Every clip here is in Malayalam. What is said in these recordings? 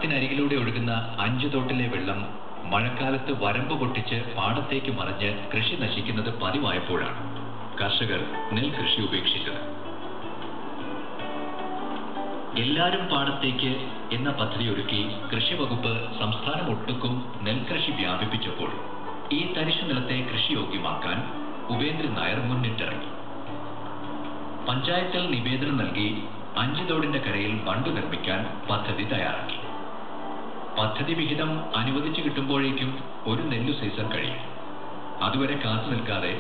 പാടത്തിനരികിലൂടെ ഒഴുകുന്ന 5 തോട്ടിലെ വെള്ളം മഴക്കാലത്ത് വരമ്പ് പൊട്ടിച്ച് പാടത്തേക്ക് മറിഞ്ഞ് കൃഷി നശിക്കുന്നത് പതിവായപ്പോഴാണ് കർഷകർ നെൽകൃഷി ഉപേക്ഷിച്ചത്. എല്ലാരും പാടത്തേക്ക് എന്ന പദ്ധതി ഒരുക്കി കൃഷി വകുപ്പ് സംസ്ഥാനം ഒട്ടുക്കും നെൽകൃഷി വ്യാപിപ്പിച്ചപ്പോൾ ഈ തരിശു നിലത്തെ കൃഷിയോഗ്യമാക്കാൻ ഉപേന്ദ്രൻ നായർ മുന്നിട്ടിറങ്ങി. പഞ്ചായത്തിൽ നിവേദനം നൽകി 5 തോടിന്റെ കരയിൽ ബണ്ട് നിർമ്മിക്കാൻ പദ്ധതി തയ്യാറാക്കി. പദ്ധതി വിഹിതം അനുവദിച്ചു കിട്ടുമ്പോഴേക്കും ഒരു നെല്ലു സീസൺ കഴിയും. അതുവരെ കാത്തു നിൽക്കാതെ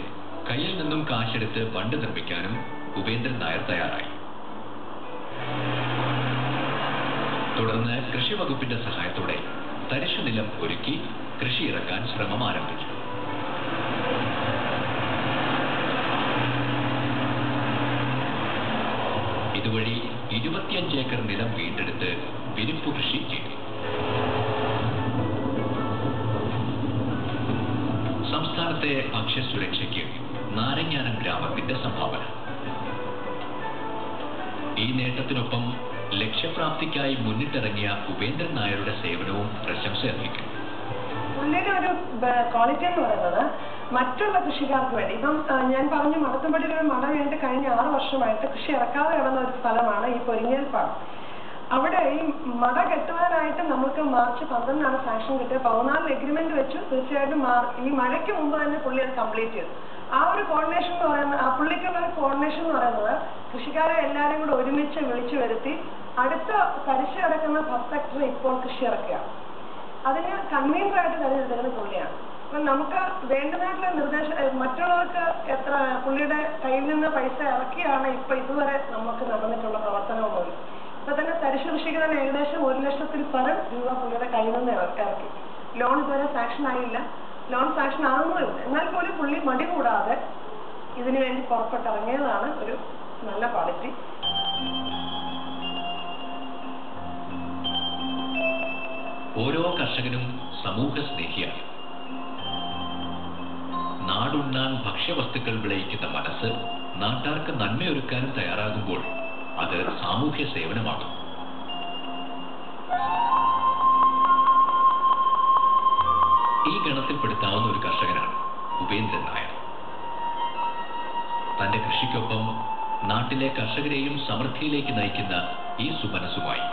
കയ്യിൽ നിന്നും കാശെടുത്ത് ബണ്ട് നിർമ്മിക്കാനും ഉപേന്ദ്രൻ നായർ തയ്യാറായി. തുടർന്ന് കൃഷി വകുപ്പിന്റെ സഹായത്തോടെ തരിശു നിലം ഒരുക്കി കൃഷി ഇറക്കാൻ ശ്രമം ആരംഭിച്ചു. ഇതുവഴി 25 ഏക്കർ നിലം വീണ്ടെടുത്ത് വിരിപ്പ് കൃഷി ചെയ്തു. സംസ്ഥാനത്തെ ഭക്ഷ്യസുരക്ഷയ്ക്ക് നാരങ്ങാനം ഗ്രാമത്തിന്റെ സംഭാവന. ഈ നേട്ടത്തിനൊപ്പം ലക്ഷ്യപ്രാപ്തിക്കായി മുന്നിട്ടിറങ്ങിയ ഉപേന്ദ്രൻ നായരുടെ സേവനവും പ്രശംസ അർഹിക്കുന്നു. പുള്ളിയുടെ ഒരു ക്വാളിറ്റി എന്ന് പറയുന്നത് മറ്റുള്ള കൃഷിക്കാർക്ക് വേണ്ടി, ഇപ്പം ഞാൻ പറഞ്ഞു മടത്തുംപടിയിലൊരു മട കഴിഞ്ഞിട്ട് കഴിഞ്ഞ 6 വർഷമായിട്ട് കൃഷി ഇറക്കാതെ കിടന്ന ഒരു സ്ഥലമാണ് ഈ പൊരിങ്ങൽ പാടം. അവിടെ ഈ മട കെട്ടുവാനായിട്ട് നമുക്ക് മാർച്ച് 12 സാങ്ഷൻ കിട്ടിയത്. 14 എഗ്രിമെന്റ് വെച്ചു. തീർച്ചയായിട്ടും ഈ മഴയ്ക്ക് മുമ്പ് തന്നെ പുള്ളി അത് കംപ്ലീറ്റ് ചെയ്തു. ആ ഒരു കോർഡിനേഷൻ എന്ന് പറയുന്നത്, ആ പുള്ളിക്കുള്ള ഒരു കോർഡിനേഷൻ എന്ന് പറയുന്നത് കൃഷിക്കാരെ എല്ലാവരും കൂടെ ഒരുമിച്ച് വിളിച്ചു വരുത്തി അടുത്ത തരിശ് കിടക്കുന്ന 10 ഹെക്ടർ ഇപ്പോൾ കൃഷി ഇറക്കുകയാണ്. അതിന് കൺവീനറായിട്ട് തിരഞ്ഞെടുക്കുന്നത് പുള്ളിയാണ്. അപ്പം നമുക്ക് വേണ്ടതായിട്ടുള്ള നിർദ്ദേശം മറ്റുള്ളവർക്ക് എത്ര പുള്ളിയുടെ കയ്യിൽ നിന്ന് പൈസ ഇറക്കിയാണ് ഇപ്പൊ ഇതുവരെ നമുക്ക് നടന്നിട്ടുള്ള പ്രവർത്തനവും പോലും. ഇപ്പൊ തന്നെ തരിശ് കൃഷിക്ക് തന്നെ ഏകദേശം 1 ലക്ഷത്തിൽ പരം രൂപ പുള്ളിയുടെ കയ്യിൽ നിന്ന് ഇറക്കി. ലോൺ ഇതുവരെ സാങ്ഷൻ ആയില്ല, ലോൺ സാങ്ഷൻ ആകുന്നുമില്ല. എന്നാൽ പോലും പുള്ളി മടി കൂടാതെ ഇതിനു വേണ്ടി പുറപ്പെട്ടിറങ്ങിയതാണ് ഒരു നല്ല ക്വാളിറ്റി. ഓരോ കർഷകനും സമൂഹ സ്നേഹിയാണ്. നാടുണ്ണാൻ ഭക്ഷ്യവസ്തുക്കൾ വിളയിക്കുന്ന മനസ്സ് നാട്ടാർക്ക് നന്മയൊരുക്കാനും തയ്യാറാകുമ്പോൾ അത് സാമൂഹ്യ സേവനമാകും. ഈ ഗണത്തിൽപ്പെടുത്താവുന്ന ഒരു കർഷകനാണ് ഉപേന്ദ്രൻ നായർ. തന്റെ കൃഷിക്കൊപ്പം നാട്ടിലെ കർഷകരെയും സമൃദ്ധിയിലേക്ക് നയിക്കുന്ന ഈ സുമനസ്സുമായി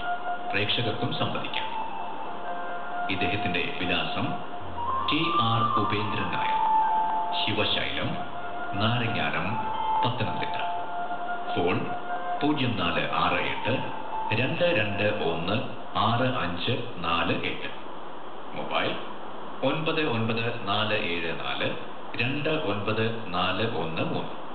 പ്രേക്ഷകർക്കും സംവദിക്കാം. ഇദ്ദേഹത്തിന്റെ വിലാസം TR Upendran Nair, Sivasailam, Naranganam, Pathanamthitta. Phone 0468 221 6548. Mobile 9947429413.